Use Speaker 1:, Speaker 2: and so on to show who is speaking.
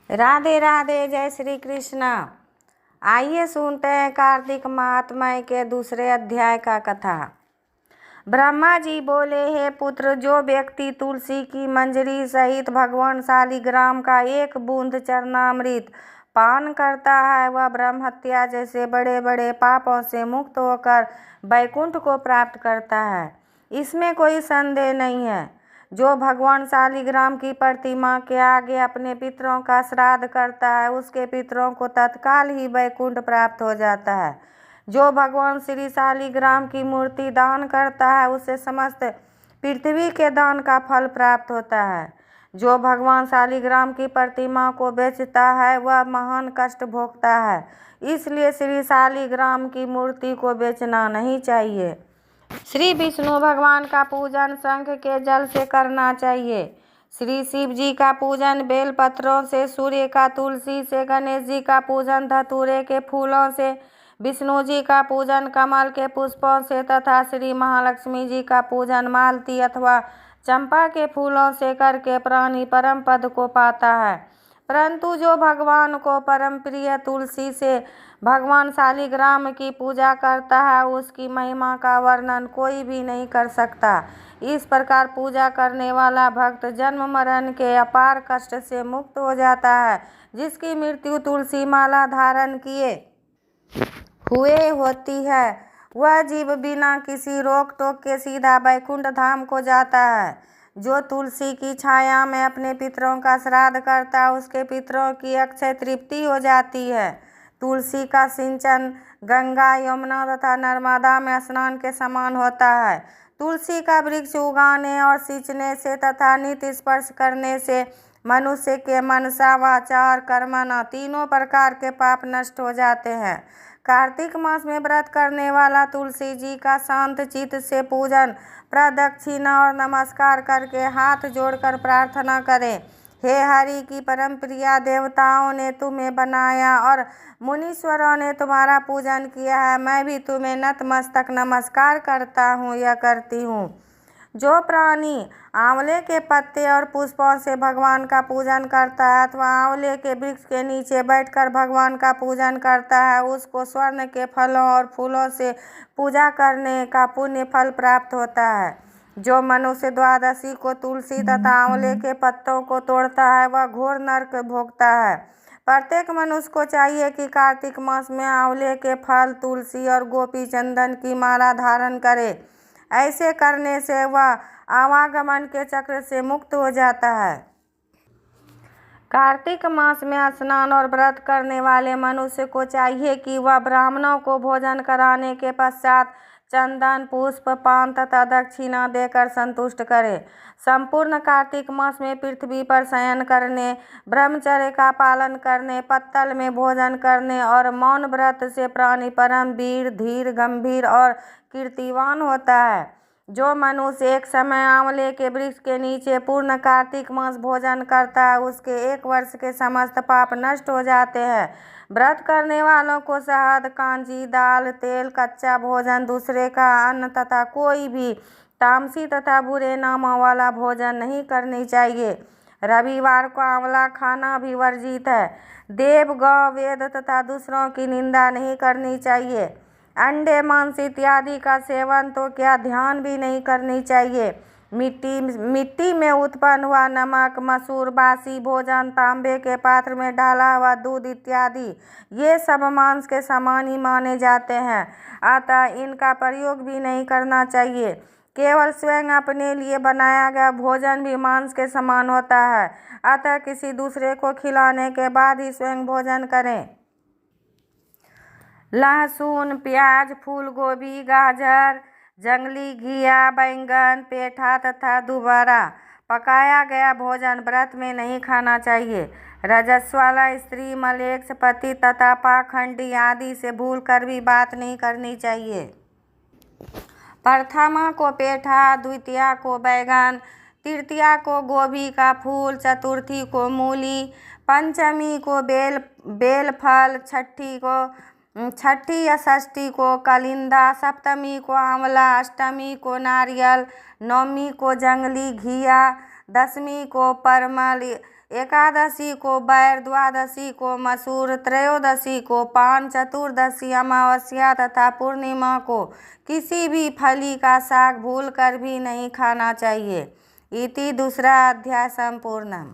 Speaker 1: राधे राधे, जय श्री कृष्ण। आइए सुनते हैं कार्तिक महात्म्य के दूसरे अध्याय का कथा। ब्रह्मा जी बोले, हे पुत्र, जो व्यक्ति तुलसी की मंजरी सहित भगवान शालिग्राम का एक बूंद चरणामृत पान करता है, वह ब्रह्म हत्या जैसे बड़े बड़े पापों से मुक्त होकर वैकुंठ को प्राप्त करता है। इसमें कोई संदेह नहीं है। जो भगवान शालिग्राम की प्रतिमा के आगे अपने पितरों का श्राद्ध करता है, उसके पितरों को तत्काल ही वैकुंठ प्राप्त हो जाता है। जो भगवान श्री शालिग्राम की मूर्ति दान करता है, उसे समस्त पृथ्वी के दान का फल प्राप्त होता है। जो भगवान शालिग्राम की प्रतिमा को बेचता है, वह महान कष्ट भोगता है। इसलिए श्री शालिग्राम की मूर्ति को बेचना नहीं चाहिए। श्री विष्णु भगवान का पूजन शंख के जल से करना चाहिए। श्री शिव जी का पूजन बेल पत्रों से, सूर्य का तुलसी से, गणेश जी का पूजन धतूरे के फूलों से, विष्णु जी का पूजन कमल के पुष्पों से तथा श्री महालक्ष्मी जी का पूजन मालती अथवा चंपा के फूलों से करके प्राणी परम पद को पाता है। परंतु जो भगवान को परम प्रिय तुलसी से भगवान शालिग्राम की पूजा करता है, उसकी महिमा का वर्णन कोई भी नहीं कर सकता। इस प्रकार पूजा करने वाला भक्त जन्म मरण के अपार कष्ट से मुक्त हो जाता है। जिसकी मृत्यु तुलसी माला धारण किए हुए होती है, वह जीव बिना किसी रोक टोक के सीधा वैकुंठ धाम को जाता है। जो तुलसी की छाया में अपने पितरों का श्राद्ध करता है, उसके पितरों की अक्षय तृप्ति हो जाती है। तुलसी का सिंचन गंगा, यमुना तथा नर्मदा में स्नान के समान होता है। तुलसी का वृक्ष उगाने और सींचने से तथा नित्य स्पर्श करने से मनुष्य के मनसा, वाचार, कर्मणा तीनों प्रकार के पाप नष्ट हो जाते हैं। कार्तिक मास में व्रत करने वाला तुलसी जी का शांत चित्त से पूजन, प्रदक्षिणा और नमस्कार करके हाथ जोड़कर प्रार्थना करें। हे हरि की परम प्रिया, देवताओं ने तुम्हें बनाया और मुनीश्वरों ने तुम्हारा पूजन किया है। मैं भी तुम्हें नतमस्तक नमस्कार करता हूँ या करती हूँ। जो प्राणी आंवले के पत्ते और पुष्पों से भगवान का पूजन करता है अथवा आंवले के वृक्ष के नीचे बैठकर भगवान का पूजन करता है, उसको स्वर्ण के फलों और फूलों से पूजा करने का पुण्य फल प्राप्त होता है। जो मनुष्य द्वादशी को तुलसी तथा आंवले के पत्तों को तोड़ता है, वह घोर नरक भोगता है। प्रत्येक मनुष्य को चाहिए कि कार्तिक मास में आंवले के फल, तुलसी और गोपी चंदन की माला धारण करे। ऐसे करने से वह आवागमन के चक्र से मुक्त हो जाता है। कार्तिक मास में स्नान और व्रत करने वाले मनुष्य को चाहिए कि वह ब्राह्मणों को भोजन कराने के पश्चात चंदन, पुष्प, पान तथा दक्षिणा देकर संतुष्ट करे। संपूर्ण कार्तिक मास में पृथ्वी पर शयन करने, ब्रह्मचर्य का पालन करने, पत्तल में भोजन करने और मौन व्रत से प्राणी परम वीर, धीर, गंभीर और कीर्तिवान होता है। जो मनुष्य एक समय आंवले के वृक्ष के नीचे पूर्ण कार्तिक मास भोजन करता है, उसके 1 वर्ष के समस्त पाप नष्ट हो जाते हैं। व्रत करने वालों को शहद, कांजी, दाल, तेल, कच्चा भोजन, दूसरे का अन्न तथा कोई भी तामसी तथा बुरे नामों वाला भोजन नहीं करनी चाहिए। रविवार को आंवला खाना भी वर्जित है। देव, गौ, वेद तथा दूसरों की निंदा नहीं करनी चाहिए। अंडे, मांस इत्यादि का सेवन तो क्या, ध्यान भी नहीं करनी चाहिए। मिट्टी में उत्पन्न हुआ नमक, मसूर, बासी भोजन, तांबे के पात्र में डाला हुआ दूध इत्यादि ये सब मांस के समान ही माने जाते हैं, अतः इनका प्रयोग भी नहीं करना चाहिए। केवल स्वयं अपने लिए बनाया गया भोजन भी मांस के समान होता है, अतः किसी दूसरे को खिलाने के बाद ही स्वयं भोजन करें। लहसुन, प्याज, फूल गोभी, गाजर, जंगली घिया, बैंगन, पेठा तथा दोबारा पकाया गया भोजन व्रत में नहीं खाना चाहिए। रजस वाला स्त्री, मलेच्छ, पति तथा पाखंडी आदि से भूल कर भी बात नहीं करनी चाहिए। प्रथमा को पेठा, द्वितीया को बैंगन, तृतीया को गोभी का फूल, चतुर्थी को मूली, पंचमी को बेल फल, छठी या षष्ठी को कलिंदा, सप्तमी को आंवला, अष्टमी को नारियल, नवमी को जंगली घिया, दसवीं को परमल, एकादशी को बैर, द्वादशी को मसूर, त्रयोदशी को पान, चतुर्दशी, अमावस्या तथा पूर्णिमा को किसी भी फली का साग भूल कर भी नहीं खाना चाहिए। इति दूसरा अध्याय संपूर्णम।